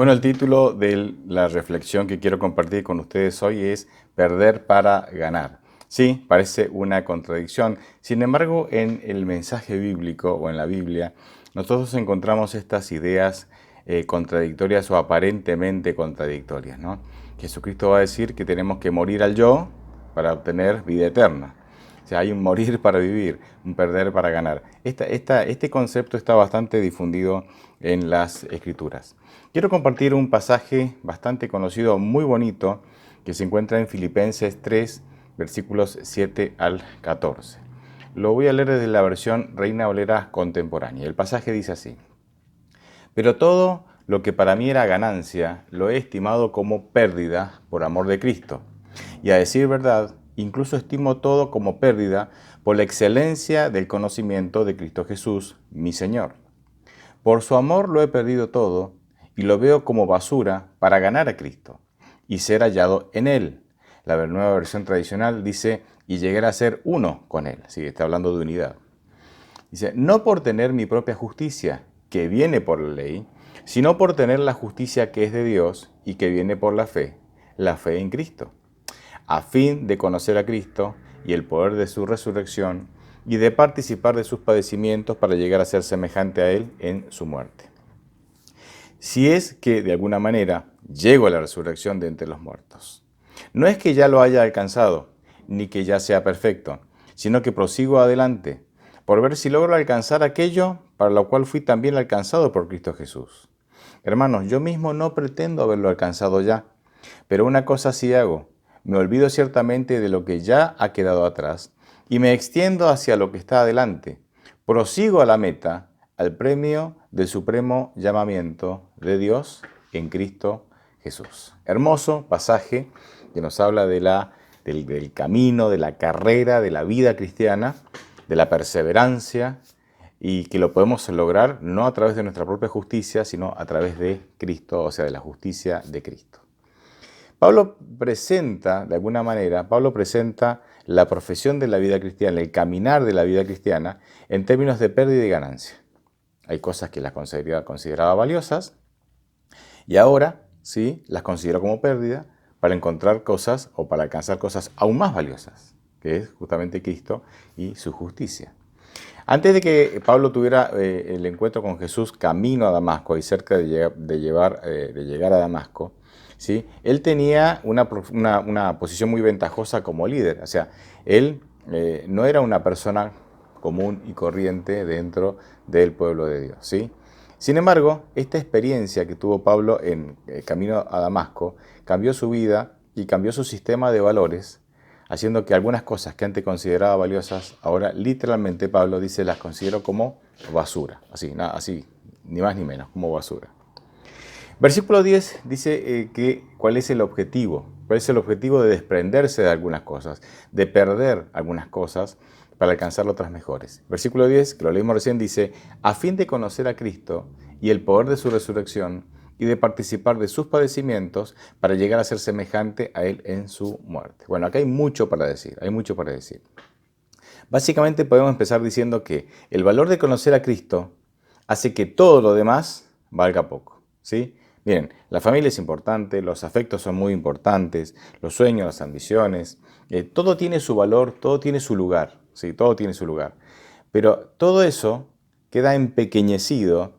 Bueno, el título de la reflexión que quiero compartir con ustedes hoy es Perder para ganar. Sí, parece una contradicción. Sin embargo, en el mensaje bíblico o en la Biblia, nosotros encontramos estas ideas contradictorias o aparentemente contradictorias, ¿no? Jesucristo va a decir que tenemos que morir al yo para obtener vida eterna. O sea, hay un morir para vivir, un perder para ganar. Este concepto está bastante difundido en las Escrituras. Quiero compartir un pasaje bastante conocido, muy bonito, que se encuentra en Filipenses 3, versículos 7 al 14. Lo voy a leer desde la versión Reina Valera contemporánea. El pasaje dice así: Pero todo lo que para mí era ganancia, lo he estimado como pérdida por amor de Cristo. Y a decir verdad, incluso estimo todo como pérdida por la excelencia del conocimiento de Cristo Jesús, mi Señor. Por su amor lo he perdido todo y lo veo como basura para ganar a Cristo y ser hallado en Él. La nueva versión tradicional dice, y llegar a ser uno con Él. Sí, está hablando de unidad. Dice, no por tener mi propia justicia, que viene por la ley, sino por tener la justicia que es de Dios y que viene por la fe en Cristo, a fin de conocer a Cristo y el poder de su resurrección y de participar de sus padecimientos para llegar a ser semejante a Él en su muerte. Si es que de alguna manera llego a la resurrección de entre los muertos. No es que ya lo haya alcanzado, ni que ya sea perfecto, sino que prosigo adelante, por ver si logro alcanzar aquello para lo cual fui también alcanzado por Cristo Jesús. Hermanos, yo mismo no pretendo haberlo alcanzado ya, pero una cosa sí hago, me olvido ciertamente de lo que ya ha quedado atrás y me extiendo hacia lo que está adelante. Prosigo a la meta, al premio del supremo llamamiento de Dios en Cristo Jesús. Hermoso pasaje que nos habla del camino, de la carrera, de la vida cristiana, de la perseverancia, y que lo podemos lograr no a través de nuestra propia justicia, sino a través de Cristo, o sea, de la justicia de Cristo. Pablo presenta, de alguna manera, la profesión de la vida cristiana, el caminar de la vida cristiana, en términos de pérdida y ganancia. Hay cosas que las consideraba valiosas y ahora sí las considero como pérdida para encontrar cosas o para alcanzar cosas aún más valiosas, que es justamente Cristo y su justicia. Antes de que Pablo tuviera el encuentro con Jesús camino a Damasco y cerca de llegar a Damasco, ¿sí? Él tenía una posición muy ventajosa como líder. O sea, él no era una persona común y corriente dentro del pueblo de Dios, ¿sí? Sin embargo, esta experiencia que tuvo Pablo en camino a Damasco cambió su vida y cambió su sistema de valores, haciendo que algunas cosas que antes consideraba valiosas, ahora literalmente Pablo dice las considero como basura, así, ni más ni menos, como basura. Versículo 10 dice cuál es el objetivo de desprenderse de algunas cosas, de perder algunas cosas para alcanzar otras mejores. Versículo 10, que lo leímos recién, dice, a fin de conocer a Cristo y el poder de su resurrección y de participar de sus padecimientos para llegar a ser semejante a Él en su muerte. Bueno, acá hay mucho para decir. Básicamente podemos empezar diciendo que el valor de conocer a Cristo hace que todo lo demás valga poco, ¿sí? Miren, la familia es importante, los afectos son muy importantes, los sueños, las ambiciones, todo tiene su valor, todo tiene su lugar, ¿sí? Todo tiene su lugar. Pero todo eso queda empequeñecido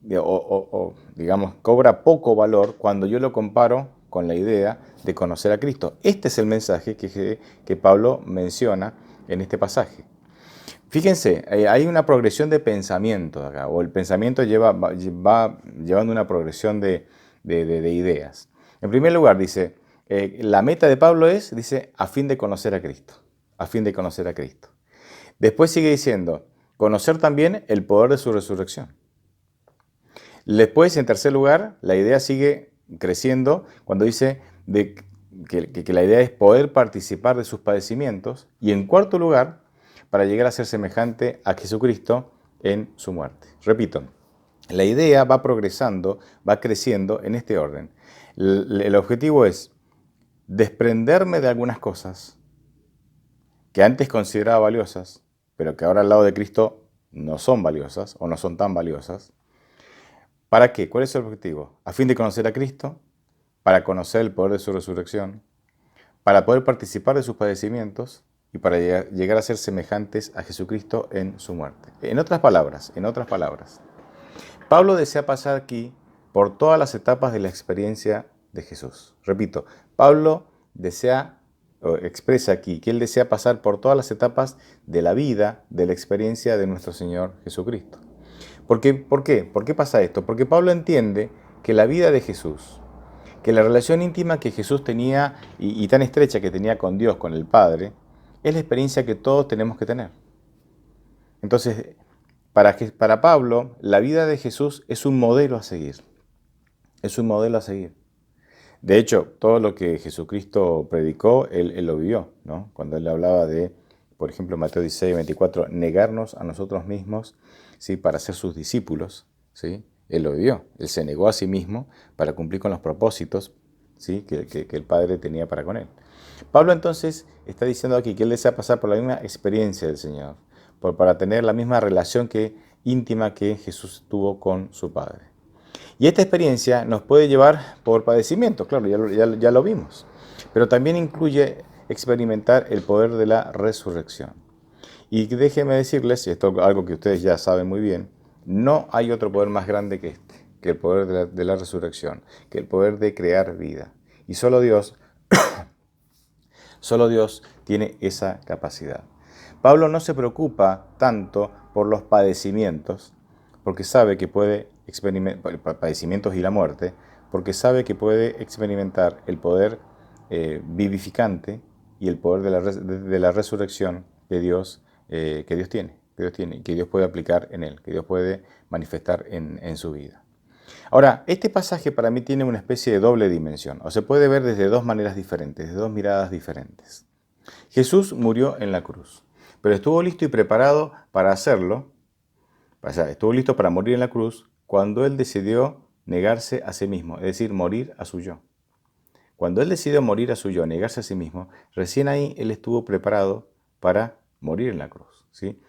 digamos, cobra poco valor cuando yo lo comparo con la idea de conocer a Cristo. Este es el mensaje que Pablo menciona en este pasaje. Fíjense, hay una progresión de pensamiento acá, o el pensamiento va llevando una progresión de ideas. En primer lugar, dice, la meta de Pablo dice, a fin de conocer a Cristo, a fin de conocer a Cristo. Después sigue diciendo, conocer también el poder de su resurrección. Después, en tercer lugar, la idea sigue creciendo cuando dice que la idea es poder participar de sus padecimientos. Y en cuarto lugar, para llegar a ser semejante a Jesucristo en su muerte. Repito, la idea va progresando, va creciendo en este orden. El objetivo es desprenderme de algunas cosas que antes consideraba valiosas, pero que ahora al lado de Cristo no son valiosas o no son tan valiosas, ¿Para qué? ¿Cuál es el objetivo? A fin de conocer a Cristo, para conocer el poder de su resurrección, para poder participar de sus padecimientos y para llegar a ser semejantes a Jesucristo en su muerte. En otras palabras, Pablo desea pasar aquí por todas las etapas de la experiencia de Jesús. Repito, Pablo expresa aquí que él desea pasar por todas las etapas de la vida, de la experiencia de nuestro Señor Jesucristo. ¿Por qué? ¿Por qué pasa esto? Porque Pablo entiende que la vida de Jesús, que la relación íntima que Jesús tenía y tan estrecha que tenía con Dios, con el Padre, es la experiencia que todos tenemos que tener. Entonces, para Pablo, la vida de Jesús es un modelo a seguir. Es un modelo a seguir. De hecho, todo lo que Jesucristo predicó, él lo vivió, ¿no? Cuando él hablaba de, por ejemplo, Mateo 16, 24, negarnos a nosotros mismos, ¿sí? Para ser sus discípulos, ¿sí? Él lo vivió. Él se negó a sí mismo para cumplir con los propósitos, ¿sí? que el Padre tenía para con él. Pablo entonces está diciendo aquí que él desea pasar por la misma experiencia del Señor, para tener la misma relación íntima que Jesús tuvo con su Padre. Y esta experiencia nos puede llevar por padecimientos, claro, ya lo vimos, pero también incluye experimentar el poder de la resurrección. Y déjenme decirles, y esto es algo que ustedes ya saben muy bien, no hay otro poder más grande que este, que el poder de la resurrección, que el poder de crear vida. Y solo Dios tiene esa capacidad. Pablo no se preocupa tanto por los padecimientos, porque sabe que puede experimentar padecimientos y la muerte, porque sabe que puede experimentar el poder vivificante y el poder de la resurrección que Dios tiene, que Dios puede aplicar en él, que Dios puede manifestar en su vida. Ahora, este pasaje para mí tiene una especie de doble dimensión, o se puede ver desde dos maneras diferentes, desde dos miradas diferentes. Jesús murió en la cruz, pero estuvo listo y preparado para hacerlo, o sea, estuvo listo para morir en la cruz cuando Él decidió negarse a sí mismo, es decir, morir a su yo. Cuando Él decidió morir a su yo, negarse a sí mismo, recién ahí Él estuvo preparado para morir en la cruz, ¿sí?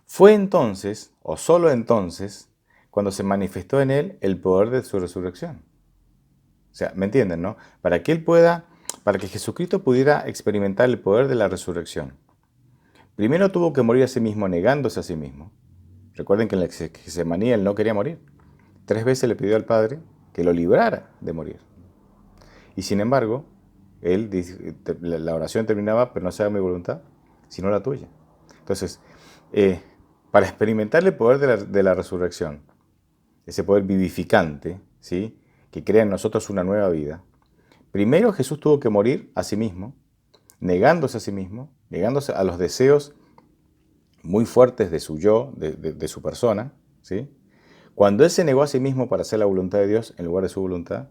Fue entonces, o solo entonces, cuando se manifestó en Él el poder de su resurrección. O sea, ¿me entienden, no? Para que Jesucristo pudiera experimentar el poder de la resurrección, primero tuvo que morir a sí mismo, negándose a sí mismo. Recuerden que en la Getsemaní él no quería morir. 3 veces le pidió al Padre que lo librara de morir. Y sin embargo, la oración terminaba, pero no se haga mi voluntad, sino la tuya. Entonces, para experimentar el poder de la resurrección, ese poder vivificante, ¿sí? Que crea en nosotros una nueva vida, primero Jesús tuvo que morir a sí mismo, negándose a sí mismo, negándose a los deseos muy fuertes de su yo, de su persona, ¿sí? Cuando Él se negó a sí mismo para hacer la voluntad de Dios en lugar de su voluntad,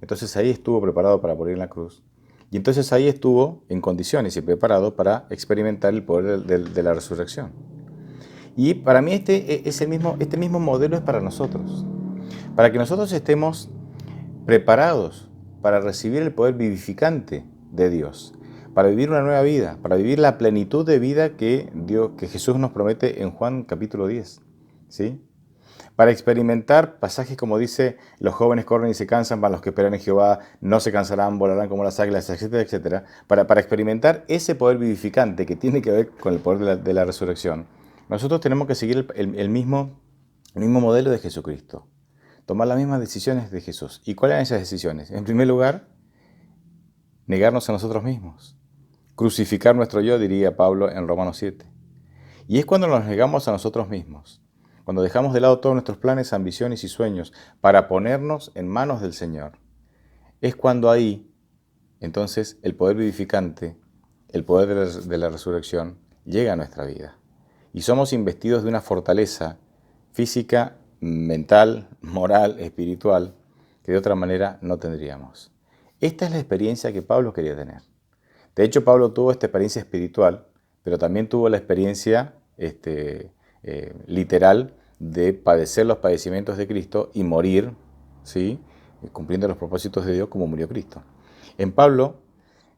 entonces ahí estuvo preparado para morir en la cruz. Y entonces ahí estuvo en condiciones y preparado para experimentar el poder de la resurrección. Y para mí este mismo modelo es para nosotros. Para que nosotros estemos preparados para recibir el poder vivificante de Dios, para vivir una nueva vida, para vivir la plenitud de vida que Jesús nos promete en Juan capítulo 10, ¿sí? Para experimentar pasajes como dice, los jóvenes corren y se cansan, mas los que esperan en Jehová no se cansarán, volarán como las águilas, etcétera, etcétera. Para experimentar ese poder vivificante que tiene que ver con el poder de la resurrección, nosotros tenemos que seguir el mismo modelo de Jesucristo, tomar las mismas decisiones de Jesús. ¿Y cuáles eran esas decisiones? En primer lugar, negarnos a nosotros mismos, crucificar nuestro yo, diría Pablo en Romanos 7. Y es cuando nos negamos a nosotros mismos, cuando dejamos de lado todos nuestros planes, ambiciones y sueños para ponernos en manos del Señor. Es cuando ahí, entonces, el poder vivificante, el poder de la resurrección, llega a nuestra vida. Y somos investidos de una fortaleza física, mental, moral, espiritual, que de otra manera no tendríamos. Esta es la experiencia que Pablo quería tener. De hecho, Pablo tuvo esta experiencia espiritual, pero también tuvo la experiencia literal de padecer los padecimientos de Cristo y morir, ¿sí? Cumpliendo los propósitos de Dios como murió Cristo. En Pablo,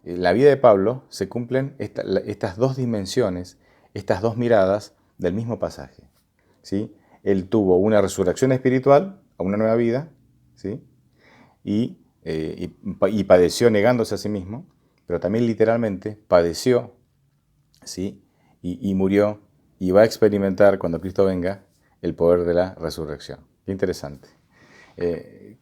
la vida de Pablo, se cumplen estas dos dimensiones, estas dos miradas del mismo pasaje, ¿sí? Él tuvo una resurrección espiritual a una nueva vida, ¿sí? Y padeció negándose a sí mismo, pero también literalmente padeció, ¿sí? Y murió y va a experimentar cuando Cristo venga el poder de la resurrección. Qué interesante.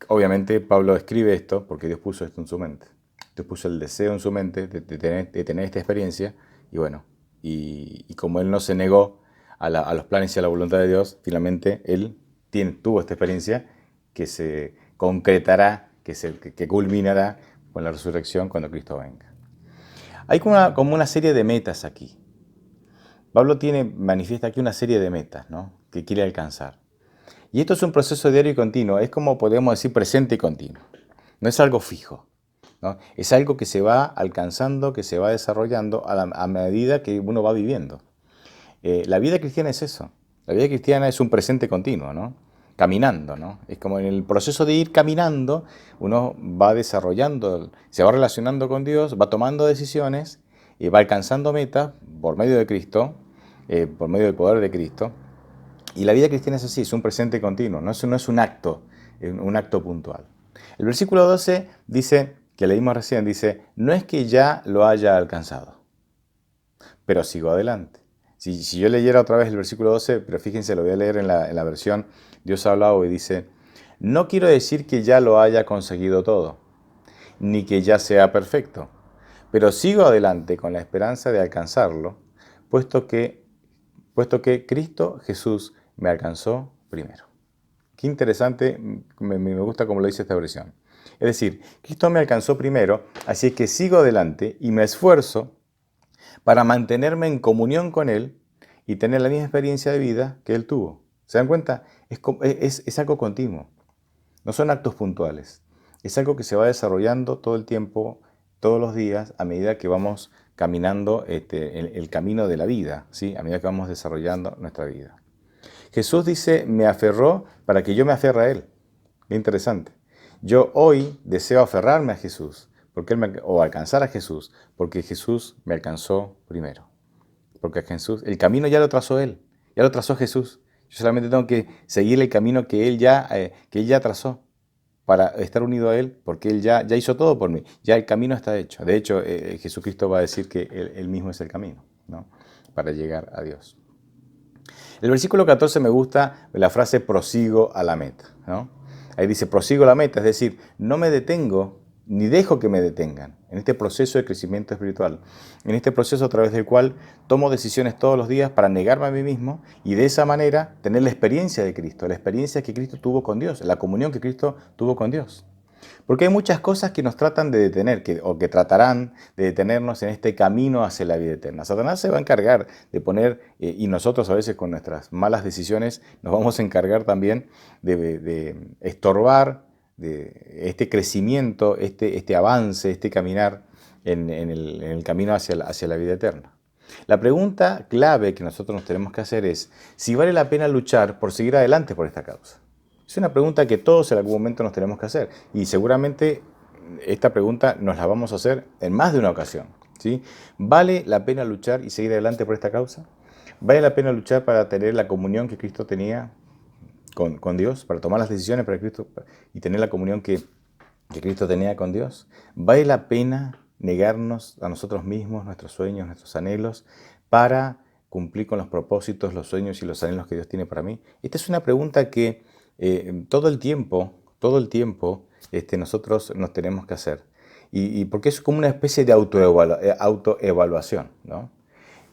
Obviamente Pablo escribe esto porque Dios puso esto en su mente. Dios puso el deseo en su mente de tener esta experiencia y bueno, y como él no se negó a los planes y a la voluntad de Dios, finalmente él tuvo esta experiencia que se concretará, que culminará con la resurrección cuando Cristo venga. Hay como una serie de metas aquí. Pablo manifiesta aquí una serie de metas, ¿no?, que quiere alcanzar. Y esto es un proceso diario y continuo, es como podemos decir presente y continuo. No es algo fijo, ¿no? Es algo que se va alcanzando, que se va desarrollando a medida que uno va viviendo. La vida cristiana es eso. La vida cristiana es un presente continuo, ¿no? Caminando, ¿no? Es como en el proceso de ir caminando, uno va desarrollando, se va relacionando con Dios, va tomando decisiones y va alcanzando metas por medio de Cristo, por medio del poder de Cristo. Y la vida cristiana es así, es un presente continuo, no es un acto puntual. El versículo 12 dice, que leímos recién, dice, no es que ya lo haya alcanzado, pero sigo adelante. Si yo leyera otra vez el versículo 12, pero fíjense, lo voy a leer en la versión Dios habla hoy, dice, no quiero decir que ya lo haya conseguido todo, ni que ya sea perfecto, pero sigo adelante con la esperanza de alcanzarlo, puesto que Cristo Jesús me alcanzó primero. Qué interesante, me gusta cómo lo dice esta versión. Es decir, Cristo me alcanzó primero, así es que sigo adelante y me esfuerzo para mantenerme en comunión con Él y tener la misma experiencia de vida que Él tuvo. ¿Se dan cuenta? Es algo continuo, no son actos puntuales. Es algo que se va desarrollando todo el tiempo, todos los días, a medida que vamos caminando el camino de la vida, ¿sí? A medida que vamos desarrollando nuestra vida. Jesús dice, me aferró para que yo me aferre a Él. Qué interesante. Yo hoy deseo aferrarme a Jesús o alcanzar a Jesús, porque Jesús me alcanzó primero. Porque el camino ya lo trazó Él, ya lo trazó Jesús. Yo solamente tengo que seguir el camino que Él ya trazó para estar unido a Él, porque Él ya hizo todo por mí. Ya el camino está hecho. De hecho, Jesucristo va a decir que Él mismo es el camino, ¿no?, para llegar a Dios. El versículo 14 me gusta la frase prosigo a la meta, ¿no? Ahí dice prosigo a la meta, es decir, no me detengo ni dejo que me detengan en este proceso de crecimiento espiritual, en este proceso a través del cual tomo decisiones todos los días para negarme a mí mismo y de esa manera tener la experiencia de Cristo, la experiencia que Cristo tuvo con Dios, la comunión que Cristo tuvo con Dios. Porque hay muchas cosas que nos tratan de detener, o que tratarán de detenernos en este camino hacia la vida eterna. Satanás se va a encargar de poner, y nosotros a veces con nuestras malas decisiones nos vamos a encargar también de estorbar de este crecimiento, este avance, este caminar en el camino hacia la vida eterna. La pregunta clave que nosotros nos tenemos que hacer es si vale la pena luchar por seguir adelante por esta causa. Es una pregunta que todos en algún momento nos tenemos que hacer y seguramente esta pregunta nos la vamos a hacer en más de una ocasión, ¿sí? ¿Vale la pena luchar y seguir adelante por esta causa? ¿Vale la pena luchar para tener la comunión que Cristo tenía con Dios, para tomar las decisiones para Cristo y tener la comunión que Cristo tenía con Dios? ¿Vale la pena negarnos a nosotros mismos, nuestros sueños, nuestros anhelos, para cumplir con los propósitos, los sueños y los anhelos que Dios tiene para mí? Esta es una pregunta que todo el tiempo, nosotros nos tenemos que hacer. Y porque es como una especie de autoevaluación, ¿no?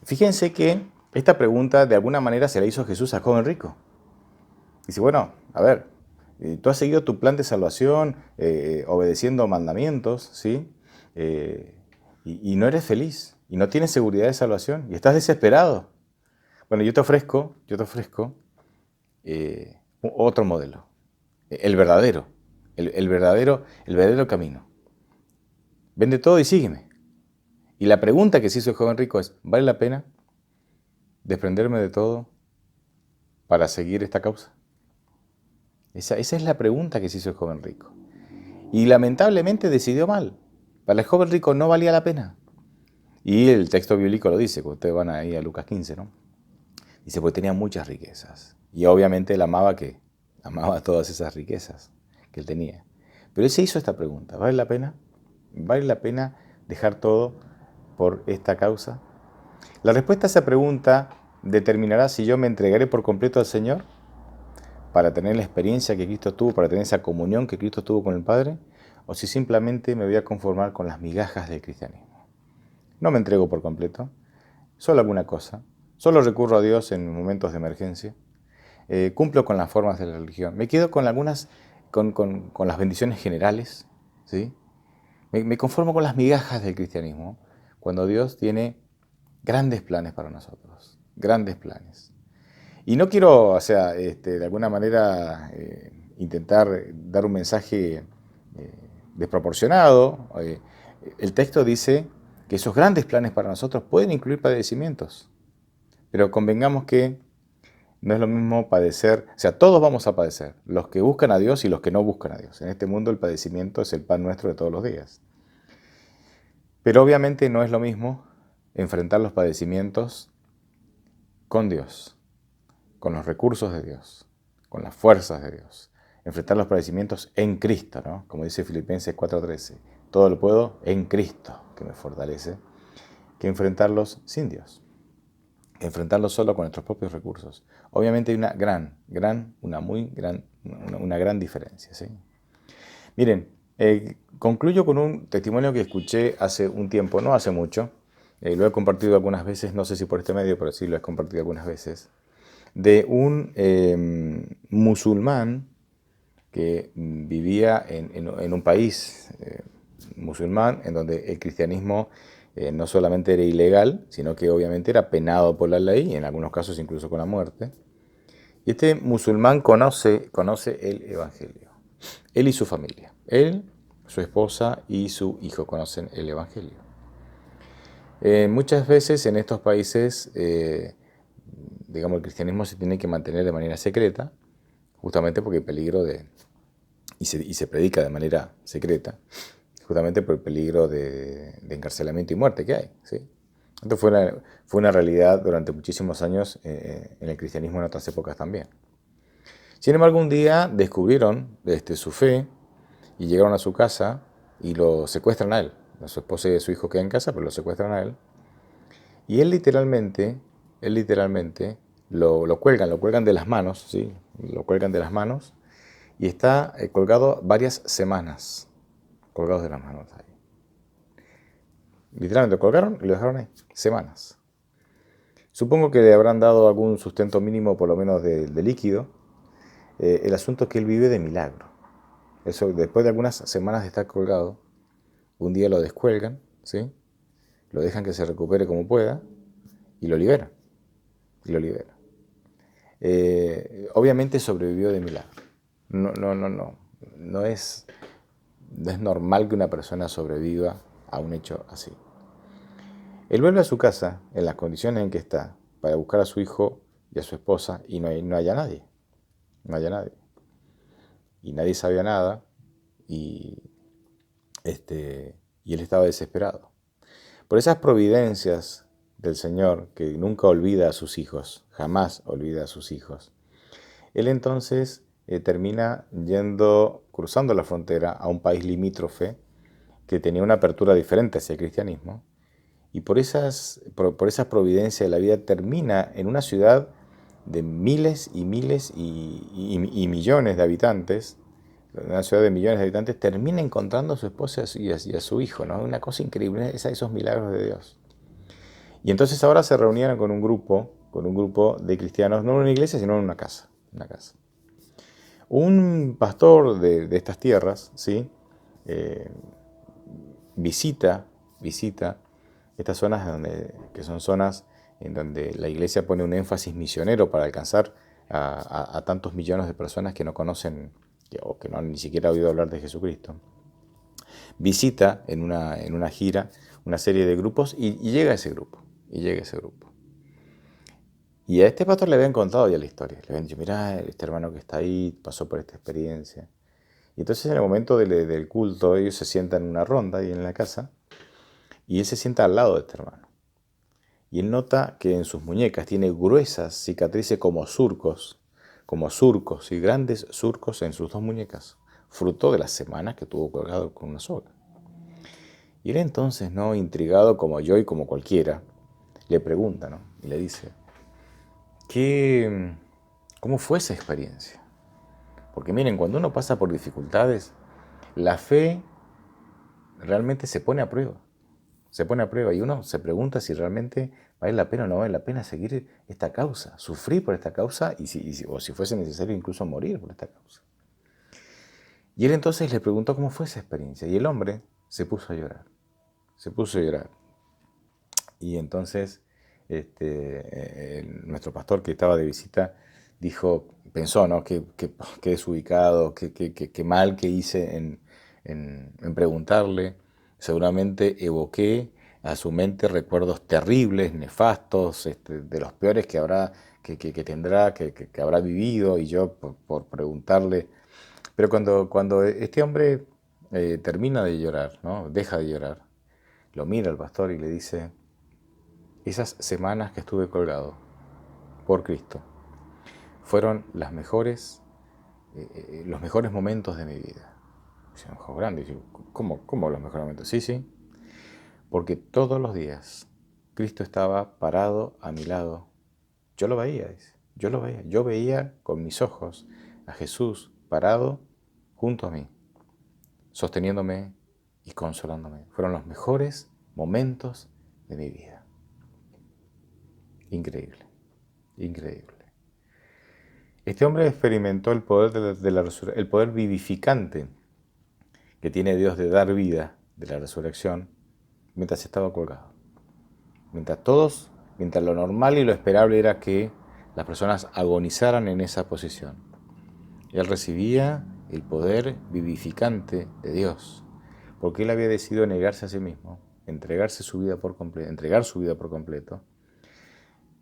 Fíjense que esta pregunta de alguna manera se la hizo Jesús al joven rico. Dice, bueno, a ver, tú has seguido tu plan de salvación, obedeciendo mandamientos, ¿sí? Y no eres feliz, y no tienes seguridad de salvación, y estás desesperado. Bueno, yo te ofrezco otro modelo, el verdadero camino. Vende todo y sígueme. Y la pregunta que se hizo el joven rico es, ¿vale la pena desprenderme de todo para seguir esta causa? Esa es la pregunta que se hizo el joven rico. Y lamentablemente decidió mal. Para el joven rico no valía la pena. Y el texto bíblico lo dice, cuando ustedes van ahí a Lucas 15, ¿no? Dice, pues tenía muchas riquezas. Y obviamente él amaba ¿qué? amaba todas esas riquezas que él tenía. Pero él se hizo esta pregunta, ¿vale la pena? ¿Vale la pena dejar todo por esta causa? La respuesta a esa pregunta determinará si yo me entregaré por completo al Señor para tener la experiencia que Cristo tuvo, para tener esa comunión que Cristo tuvo con el Padre, o si simplemente me voy a conformar con las migajas del cristianismo. No me entrego por completo, solo alguna cosa, solo recurro a Dios en momentos de emergencia, cumplo con las formas de la religión, me quedo con algunas, con las bendiciones generales, ¿sí? Me conformo con las migajas del cristianismo, cuando Dios tiene grandes planes para nosotros, grandes planes. Y no quiero, o sea, de alguna manera intentar dar un mensaje desproporcionado. El texto dice que esos grandes planes para nosotros pueden incluir padecimientos, pero convengamos que no es lo mismo padecer, o sea, todos vamos a padecer, los que buscan a Dios y los que no buscan a Dios. En este mundo el padecimiento es el pan nuestro de todos los días. Pero obviamente no es lo mismo enfrentar los padecimientos con Dios, con los recursos de Dios, con las fuerzas de Dios. Enfrentar los padecimientos en Cristo, ¿no? Como dice Filipenses 4:13. Todo lo puedo en Cristo, que me fortalece, que enfrentarlos sin Dios. Enfrentarlos solo con nuestros propios recursos. Obviamente hay una gran diferencia, ¿sí? Miren, concluyo con un testimonio que escuché hace un tiempo, no hace mucho. Lo he compartido algunas veces, no sé si por este medio, pero sí lo he compartido algunas veces, de un musulmán que vivía en un país musulmán en donde el cristianismo no solamente era ilegal, sino que obviamente era penado por la ley, y en algunos casos incluso con la muerte. Y este musulmán conoce el Evangelio. Él y su familia. Él, su esposa y su hijo conocen el Evangelio. Muchas veces en estos países, digamos, el cristianismo se tiene que mantener de manera secreta, justamente porque hay peligro de... Y se predica de manera secreta, justamente por el peligro de encarcelamiento y muerte que hay, ¿sí? Esto fue una realidad durante muchísimos años en el cristianismo en otras épocas también. Sin embargo, un día descubrieron su fe y llegaron a su casa y lo secuestran a él. A su esposa y a su hijo quedan en casa, pero lo secuestran a él. Y él literalmente lo cuelgan de las manos, ¿sí? Lo cuelgan de las manos y está colgado varias semanas, colgados de las manos ahí. Literalmente lo colgaron y lo dejaron ahí, semanas. Supongo que le habrán dado algún sustento mínimo, por lo menos de líquido. El asunto es que él vive de milagro. Eso, después de algunas semanas de estar colgado, un día lo descuelgan, ¿sí? Lo dejan que se recupere como pueda y lo liberan. Obviamente sobrevivió de milagro. No es normal que una persona sobreviva a un hecho así. Él vuelve a su casa en las condiciones en que está para buscar a su hijo y a su esposa y no haya nadie. No haya nadie. Y nadie sabía nada y él estaba desesperado. Por esas providencias del Señor que nunca olvida a sus hijos, jamás olvida a sus hijos, él entonces termina cruzando la frontera a un país limítrofe que tenía una apertura diferente hacia el cristianismo, y por esas providencias de la vida termina en una ciudad de miles y miles y millones de habitantes, una ciudad de millones de habitantes, termina encontrando a su esposa y a su hijo, ¿no? Una cosa increíble, esos milagros de Dios. Y entonces ahora se reunieron con un grupo de cristianos, no en una iglesia, sino en una casa. Un pastor de estas tierras, ¿sí? Visita estas zonas que son zonas en donde la iglesia pone un énfasis misionero para alcanzar a tantos millones de personas que no conocen o que no han ni siquiera oído hablar de Jesucristo. Visita en una gira una serie de grupos y llega a ese grupo. Y a este pastor le habían contado ya la historia. Le habían dicho, mirá, este hermano que está ahí pasó por esta experiencia. Y entonces en el momento del culto ellos se sientan en una ronda ahí en la casa y él se sienta al lado de este hermano. Y él nota que en sus muñecas tiene gruesas cicatrices como surcos como surcos, ¿sí? Grandes surcos en sus dos muñecas, fruto de las semanas que tuvo colgado con una soga. Y él entonces, ¿no?, intrigado como yo y como cualquiera, le pregunta, ¿no?, y le dice, ¿cómo fue esa experiencia? Porque miren, cuando uno pasa por dificultades, la fe realmente se pone a prueba. Se pone a prueba y uno se pregunta si realmente vale la pena o no vale la pena seguir esta causa, sufrir por esta causa o si fuese necesario incluso morir por esta causa. Y él entonces le preguntó cómo fue esa experiencia y el hombre se puso a llorar. Se puso a llorar. Y entonces nuestro pastor que estaba de visita pensó, ¿no?, qué desubicado, qué mal que hice en preguntarle. Seguramente evoqué a su mente recuerdos terribles, nefastos, de los peores que habrá vivido, y yo por preguntarle. Pero cuando este hombre termina de llorar, ¿no?, deja de llorar, lo mira al pastor y le dice, esas semanas que estuve colgado por Cristo fueron los mejores momentos de mi vida. Es un ojo grande. ¿Cómo los mejores momentos? Sí, porque todos los días Cristo estaba parado a mi lado. Yo lo veía, dice. Yo veía con mis ojos a Jesús parado junto a mí, sosteniéndome y consolándome. Fueron los mejores momentos de mi vida. Increíble, increíble. Este hombre experimentó el poder el poder vivificante que tiene Dios de dar vida, de la resurrección, mientras estaba colgado. Mientras lo normal y lo esperable era que las personas agonizaran en esa posición. Él recibía el poder vivificante de Dios, porque él había decidido negarse a sí mismo, entregar su vida por completo,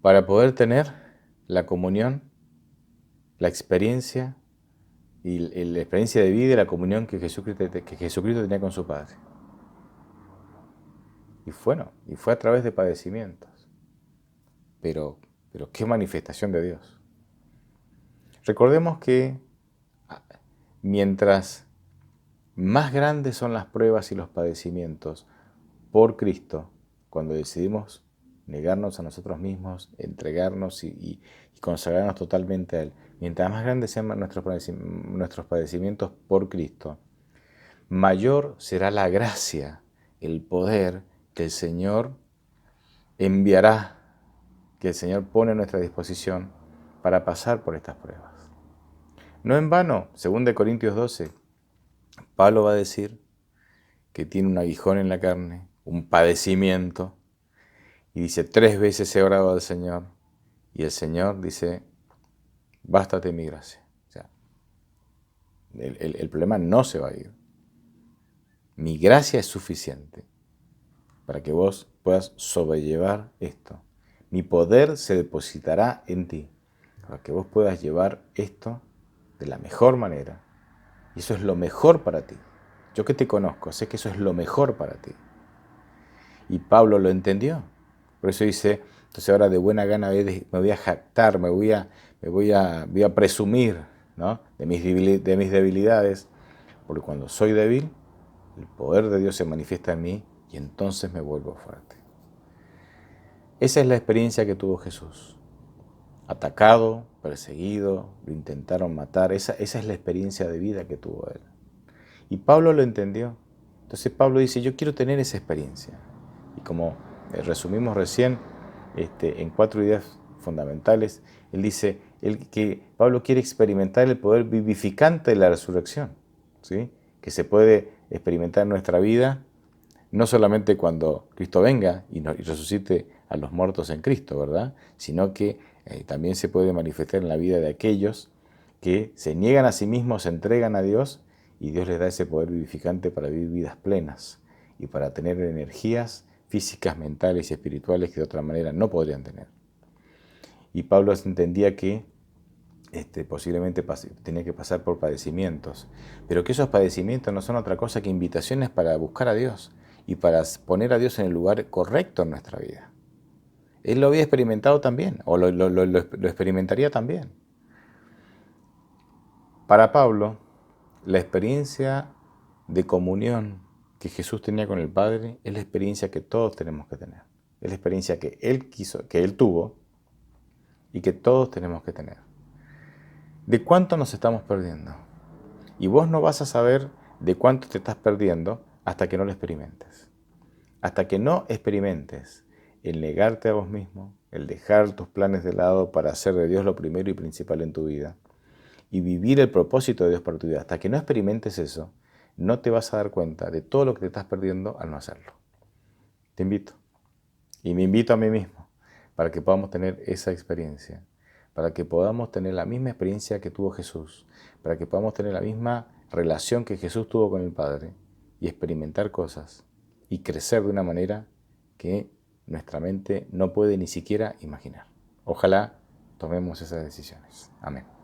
para poder tener la comunión, la experiencia y la experiencia de vida y la comunión que Jesucristo tenía con su Padre. Y fue a través de padecimientos. Pero qué manifestación de Dios. Recordemos que mientras más grandes son las pruebas y los padecimientos por Cristo, cuando decidimos negarnos a nosotros mismos, entregarnos y consagrarnos totalmente a Él, mientras más grandes sean nuestros padecimientos por Cristo, mayor será la gracia, el poder que el Señor enviará, que el Señor pone a nuestra disposición para pasar por estas pruebas. No en vano, 2 Corintios 12, Pablo va a decir que tiene un aguijón en la carne, un padecimiento, y dice, 3 veces he orado al Señor, y el Señor dice, bástate mi gracia. O sea, el problema no se va a ir. Mi gracia es suficiente para que vos puedas sobrellevar esto. Mi poder se depositará en ti para que vos puedas llevar esto de la mejor manera. Y eso es lo mejor para ti. Yo que te conozco, sé que eso es lo mejor para ti. Y Pablo lo entendió. Por eso dice, entonces ahora de buena gana me voy a jactar, me voy a presumir, ¿no?, de mis debilidades, porque cuando soy débil, el poder de Dios se manifiesta en mí y entonces me vuelvo fuerte. Esa es la experiencia que tuvo Jesús. Atacado, perseguido, lo intentaron matar. Esa es la experiencia de vida que tuvo él. Y Pablo lo entendió. Entonces Pablo dice, yo quiero tener esa experiencia. Y como resumimos recién, en 4 ideas fundamentales, él dice que Pablo quiere experimentar el poder vivificante de la resurrección, ¿sí?, que se puede experimentar en nuestra vida, no solamente cuando Cristo venga y resucite a los muertos en Cristo, ¿verdad?, sino que también se puede manifestar en la vida de aquellos que se niegan a sí mismos, se entregan a Dios, y Dios les da ese poder vivificante para vivir vidas plenas y para tener energías físicas, mentales y espirituales que de otra manera no podrían tener. Y Pablo entendía que posiblemente tenía que pasar por padecimientos, pero que esos padecimientos no son otra cosa que invitaciones para buscar a Dios y para poner a Dios en el lugar correcto en nuestra vida. Él lo había experimentado también, o lo experimentaría también. Para Pablo, la experiencia de comunión que Jesús tenía con el Padre es la experiencia que todos tenemos que tener. Es la experiencia que Él tuvo y que todos tenemos que tener. ¿De cuánto nos estamos perdiendo? Y vos no vas a saber de cuánto te estás perdiendo hasta que no lo experimentes. Hasta que no experimentes el negarte a vos mismo, el dejar tus planes de lado para hacer de Dios lo primero y principal en tu vida y vivir el propósito de Dios para tu vida. Hasta que no experimentes eso, no te vas a dar cuenta de todo lo que te estás perdiendo al no hacerlo. Te invito. Y me invito a mí mismo para que podamos tener esa experiencia, para que podamos tener la misma experiencia que tuvo Jesús, para que podamos tener la misma relación que Jesús tuvo con el Padre y experimentar cosas y crecer de una manera que nuestra mente no puede ni siquiera imaginar. Ojalá tomemos esas decisiones. Amén.